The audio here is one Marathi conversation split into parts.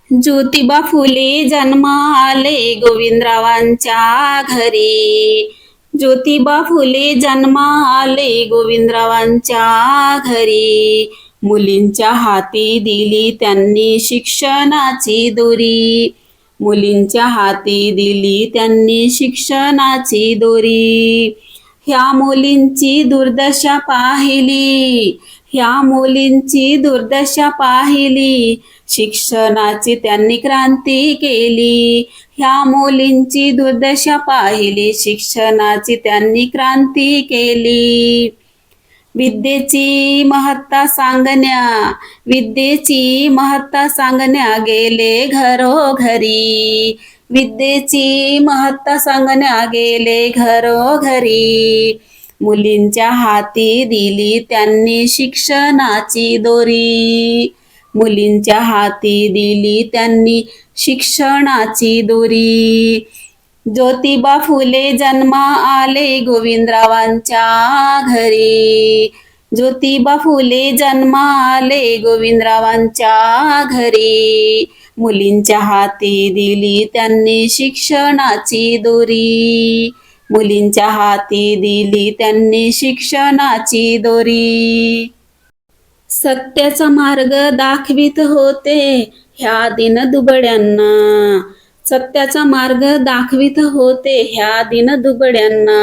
ज्योतिबा फुले जन्माले गोविंदरावांच्या घरी. ज्योतिबा फुले जन्माले गोविंदरावांच्या घरी. मुलींच्या हाती दिली त्यांनी शिक्षणाची दोरी. मुलींच्या हाती दिली त्यांनी शिक्षणाची दोरी. ह्या मुलींची दुर्दशा पाहिली. ह्या मुलींची दुर्दशा पाहिली. शिक्षणाची त्यांनी क्रांती केली. ह्या मुलींची दुर्दशा पाहिली. शिक्षणाची त्यांनी क्रांती केली. विद्येची महत्ता सांगण्या. विद्येची महत्ता सांगण्या गेले घरोघरी. विद्येची महत्ता सांगण्या गेले घरोघरी. मुलींच्या हाती दिली त्यांनी शिक्षणाची दोरी. मुलींच्या हाती दिली त्यांनी शिक्षणाची दोरी. ज्योतिबा फुले जन्मा आले गोविंदरावांच्या घरी. ज्योतिबा फुले जन्मा आले गोविंदरावांच्या घरी. मुलींच्या हाती दिली त्यांनी शिक्षणाची दोरी. मुलींच्या हाती दिली त्यांनी शिक्षणाची दोरी. सत्याचा मार्ग दाखवित होते ह्या दिनदुबळ्यांना. सत्याचा मार्ग दाखवित होते ह्या दिनदुबळ्यांना.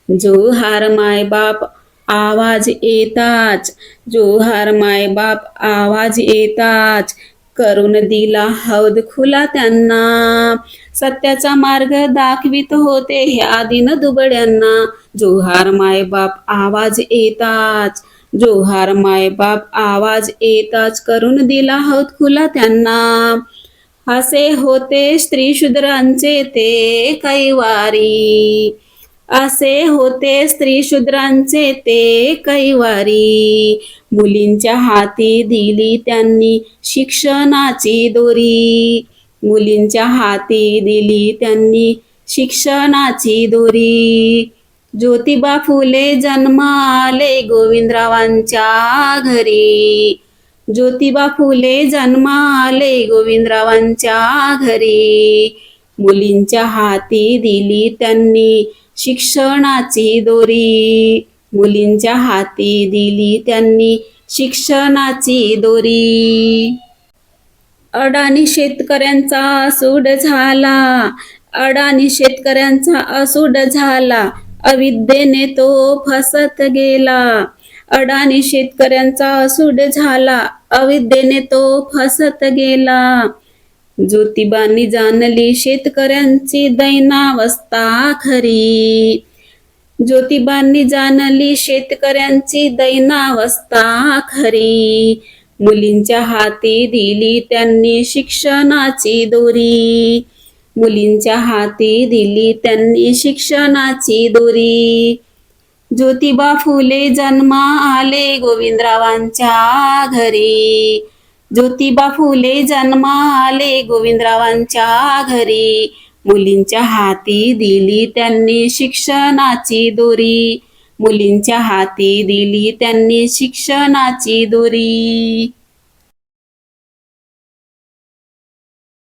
जोहार मायबाप आवाज येताच. जोहार मायबाप आवाज येताच. करून दिला हौद खुला त्यांना. सत्याचा मार्ग दाखवित होते ह्या दिनदुबळ्यांना. जोहार मायबाप आवाज येताच. जोहार मायबाप आवाज येताच. करून दिला हौद खुला त्यांना. असे होते स्त्री शूद्रांचे ते कैवारी. असे होते स्त्री शूद्रांचे ते कैवारी. मुलींच्या हाती दिली त्यांनी शिक्षणाची दोरी. मुलींच्या हाती दिली त्यांनी शिक्षणाची दोरी. ज्योतिबा फुले जन्माले गोविंदरावांच्या घरी. ज्योतिबा फुले जन्माले गोविंदरावांच्या घरी. मुलींच्या हाती दिली त्यांनी शिक्षणाची दोरी. मुलींच्या हाती दिली त्यांनी शिक्षणाची दोरी. अडाणी शेतकऱ्यांचा असूड झाला. अडाणी शेतकऱ्यांचा असूड झाला. अविद्येने तो फसत गेला. अडाणी शेतकऱ्यांचा असूड झाला. अविद्येने तो फसत गेला. ज्योतिबांनी जाणली शेतकऱ्यांची दैनावस्था खरी. ज्योतिबांनी जाणली शेतकऱ्यांची दैनावस्था खरी. मुलींच्या हाती दिली त्यांनी शिक्षणाची दोरी. मुलींच्या हाती दिली त्यांनी शिक्षणाची दोरी. ज्योतिबा फुले जन्मा आले गोविंदरावांच्या घरी. ज्योतिबा फुले जन्मा आले गोविंदरावांच्या घरी. मुलींच्या हाती दिली त्यांनी शिक्षणाची दोरी. मुलींच्या हाती दिली त्यांनी शिक्षणाची दोरी.